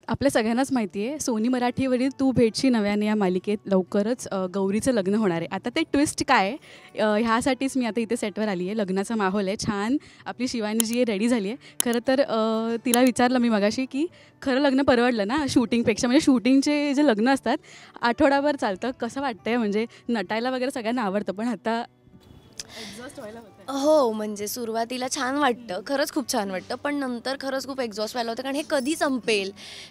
आपल्या सगळ्यांनाच माहिती आहे सोनी मराठीवरील तू भेटशी नव्याने या मालिकेत लवकरच गौरीचं लग्न होणार आहे. आता ते ट्विस्ट काय आहे ह्यासाठीच मी आता इथे सेटवर आली आहे. लग्नाचा माहोल आहे छान. आपली शिवानी जी आहे रेडी झाली आहे. खरं तर तिला विचारलं मी मगाशी की खरं लग्न परवडलं ना शूटिंगपेक्षा. म्हणजे शूटिंगचे जे लग्न असतात आठवडाभर चालतं. कसं वाटतंय म्हणजे नटायला वगैरे सगळ्यांना आवडतं पण आता एक्झॉस्ट व्हायला होतं. हो, म्हणजे सुरुवातीला छान वाटतं, खरंच खूप छान वाटतं, पण नंतर खरंच खूप एक्झॉस्ट व्हायला होतं. कारण हे कधी संपेल,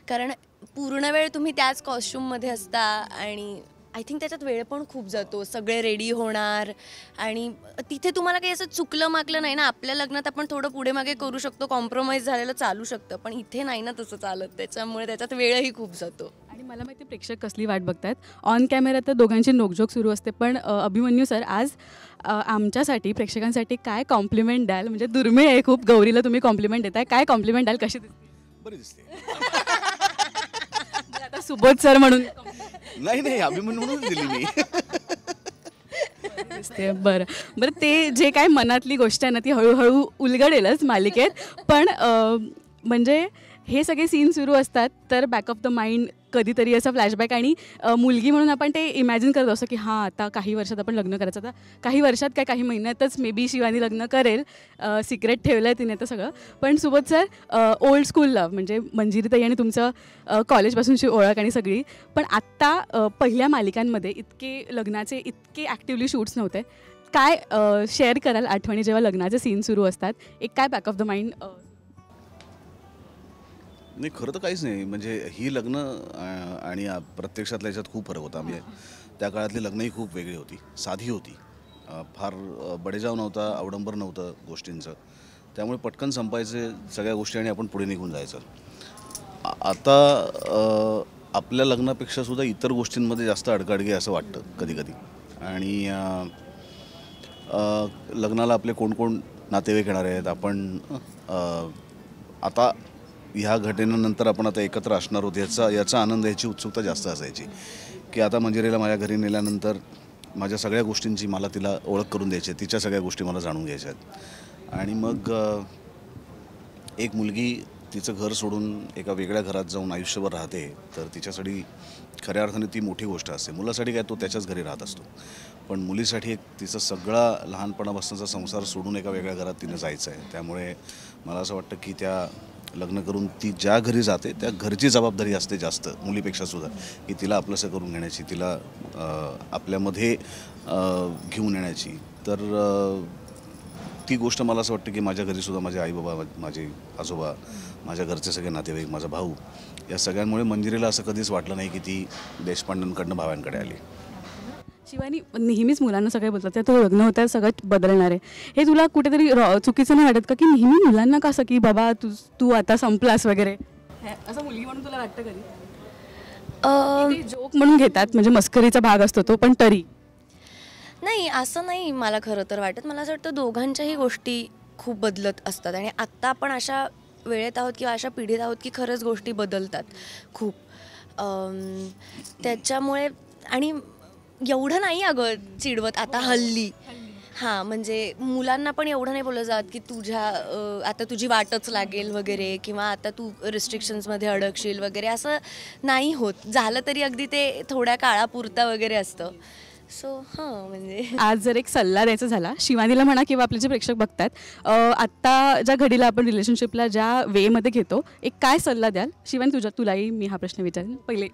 कारण पूर्ण वेळ तुम्ही त्याच कॉस्ट्यूममध्ये असता आणि आय थिंक त्याच्यात वेळ पण खूप जातो. सगळे रेडी होणार आणि तिथे तुम्हाला काही असं चुकलं मागलं नाही ना. आपल्या लग्नात आपण थोडं पुढे मागे करू शकतो, कॉम्प्रोमाइज झालेलं चालू शकतं, पण इथे नाही ना तसं चालत. त्याच्यामुळे त्याच्यात वेळही खूप जातो. आणि मला माहिती प्रेक्षक कसली वाट बघतात. ऑन कॅमेरा तर दोघांची नोकझोक सुरू असते, पण अभिमन्यू सर आज आमच्यासाठी प्रेक्षकांसाठी काय कॉम्प्लिमेंट द्याल? म्हणजे दुर्मिळ आहे खूप गौरीला तुम्ही कॉम्प्लिमेंट देताय. काय कॉम्प्लिमेंट द्याल? कशी दिसते? बरी दिसते. आता सुबोध सर म्हणून नाही अभिमन्यू म्हणून दिली मी. दिसते. बरं ते जे काय मनातली गोष्ट आहे ना ती हळूहळू उलगडेलच मालिकेत. पण म्हणजे हे सगळे सीन सुरू असतात तर बॅक ऑफ द माइंड कधीतरी असं फ्लॅशबॅक आणि मुलगी म्हणून आपण ते इमॅजिन करत असतो की हां आता काही वर्षात आपण लग्न करायचं. आता काही वर्षात काय काही महिन्यातच मे बी शिवानी लग्न करेल. सिक्रेट ठेवलं आहे तिने तर सगळं. पण Subodh sir old school love म्हणजे मंजिरीताई आणि तुमचं कॉलेजपासूनची ओळख आणि सगळी. पण आत्ता पहिल्या मालिकांमध्ये इतके लग्नाचे इतके ॲक्टिव्हली शूट्स नव्हते. काय शेअर कराल आठवणी जेव्हा लग्नाचे सीन सुरू असतात? एक काय बॅक ऑफ द माइंड? नाही खरं तर काहीच नाही. म्हणजे ही लग्न आणि प्रत्यक्षातल्या याच्यात खूप फरक होता. म्हणजे त्या काळातली लग्नही खूप वेगळी होती, साधी होती, फार बडेजाव नव्हता, अवडंबर नव्हतं गोष्टींचं. त्यामुळे पटकन संपायचे सगळ्या गोष्टी आणि आपण पुढे निघून जायचं. आता आपल्या लग्नापेक्षा सुद्धा इतर गोष्टींमध्ये जास्त अडकाडगे असं वाटतं कधी कधी. आणि लग्नाला आपले कोण कोण नातेवाईक येणार आहेत, आपण आता ह्या घटनेनंतर आपण आता एकत्र असणार आहोत याचा आनंद, याची उत्सुकता जास्त असायची. की आता मंजिरीला माझ्या घरी नेल्यानंतर माझ्या सगळ्या गोष्टींची मला तिला ओळख करून द्यायची आहे, तिच्या सगळ्या गोष्टी मला जाणून घ्यायच्या आहेत. आणि मग एक मुलगी तिचं घर सोडून एका वेगळ्या घरात जाऊन आयुष्यभर राहते तर तिच्यासाठी खऱ्या अर्थाने ती मोठी गोष्ट असते. मुलासाठी काय तो त्याच्याच घरी राहत असतो, पण मुलीसाठी एक तिचा सगळा लहानपणापासूनचा संसार सोडून एका वेगळ्या घरात तिनं जायचं आहे. त्यामुळे मला असं वाटतं की त्या लग्न करून ती ज्या घरी जाते त्या घरची जबाबदारी असते जास्त मुलीपेक्षा सुद्धा, की तिला आपलंसं करून घेण्याची, तिला आपल्यामध्ये घेऊन येण्याची. तर ती गोष्ट मला असं वाटतं की माझ्या घरीसुद्धा माझे आईबाबा, माझे आजोबा, माझ्या घरचे सगळे नातेवाईक, माझा भाऊ, या सगळ्यांमुळे मंजिरीला असं कधीच वाटलं नाही की ती देशपांड्यांकडनं भाव्यांकडे आली. शिवानी नेहमीच मुलांना सगळे बोलतात त्या तुझं लग्न होतं सगळं बदलणार आहे. हे तुला कुठेतरी चुकीचं नाही वाटत का की नेहमी मुलांना कसं की बाबा तू आता संपलास वगैरे असं मुलगी म्हणून तुला वाटतं कधी? जोक म्हणून घेतात म्हणजे मस्करीचा भाग असतो तो, पण तरी नाही असं नाही मला खरं तर वाटत. मला असं वाटतं दोघांच्याही गोष्टी खूप बदलत असतात आणि आत्ता आपण अशा वेळेत आहोत किंवा अशा पिढीत आहोत की खरंच गोष्टी बदलतात खूप. त्याच्यामुळे आणि एवढं नाही अगं चिडवत आता हल्ली. हां म्हणजे मुलांना पण एवढं नाही बोललं जात की आता तुझी वाटच लागेल वगैरे किंवा आता तू रिस्ट्रिक्शन्समध्ये अडकशील वगैरे असं नाही होत. झालं तरी अगदी ते थोड्या काळापुरता वगैरे असतं. सो हां म्हणजे आज जर एक सल्ला द्यायचा झाला शिवानीला म्हणा किंवा आपले जे प्रेक्षक बघतात आत्ता ज्या घडीला आपण रिलेशनशिपला ज्या वेमध्ये घेतो, एक काय सल्ला द्याल? शिवानी तुलाही मी हा प्रश्न विचारेन. पहिले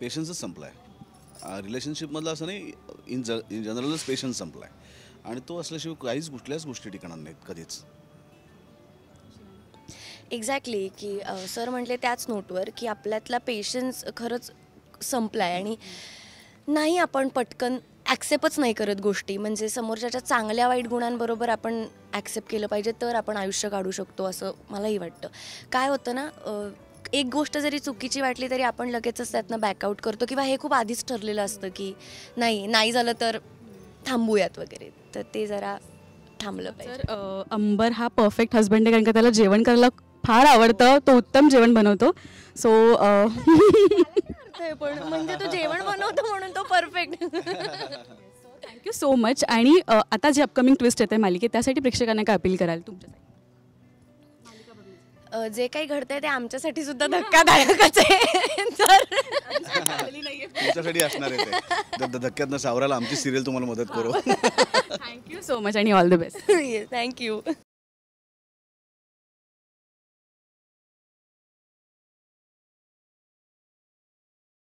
पेशन्सच संपला आहे रिलेशनशिपमधला. असं नाही, इन जनरलच पेशन्स संपला आहे आणि तो असल्याशिवाय कुठल्याच गोष्टी टिकणार नाहीत कधीच. एक्झॅक्टली की सर म्हटले त्याच नोटवर की आपल्यातला पेशन्स खरंच संपला आहे आणि नाही आपण पटकन ॲक्सेप्टच नाही करत गोष्टी. म्हणजे समोरच्याच्या चांगल्या वाईट गुणांबरोबर आपण ॲक्सेप्ट केलं पाहिजे तर आपण आयुष्य काढू शकतो असं मलाही वाटतं. काय होतं ना, एक गोष्ट जरी चुकीची वाटली तरी आपण लगेचच त्यातनं बॅकआउट करतो किंवा हे खूप आधीच ठरलेलं असतं की नाही झालं तर थांबूयात वगैरे. तर ते जरा थांबलं पाहिजे. तर अंबर हा परफेक्ट हजबंड आहे कारण का त्याला जेवण करायला फार आवडतं, तो उत्तम जेवण बनवतो. सो पण म्हणजे तो जेवण बनवतो म्हणून तो परफेक्ट. Thank you so much. आणि आता जे अपकमिंग ट्विस्ट येते मालिकेत त्यासाठी प्रेक्षकांना काय अपील कराल तुमच्यासाठी? जे काही घडतंय ते आमच्यासाठी सुद्धा धक्कादायकच आहे. तर तुमच्यासाठी असणार आहे ते. तर धक्क्यातनं सावरायला आमची सिरियल तुम्हाला मदत करू. थँक्यू सो मच आणि ऑल द बेस्ट. थँक्यू.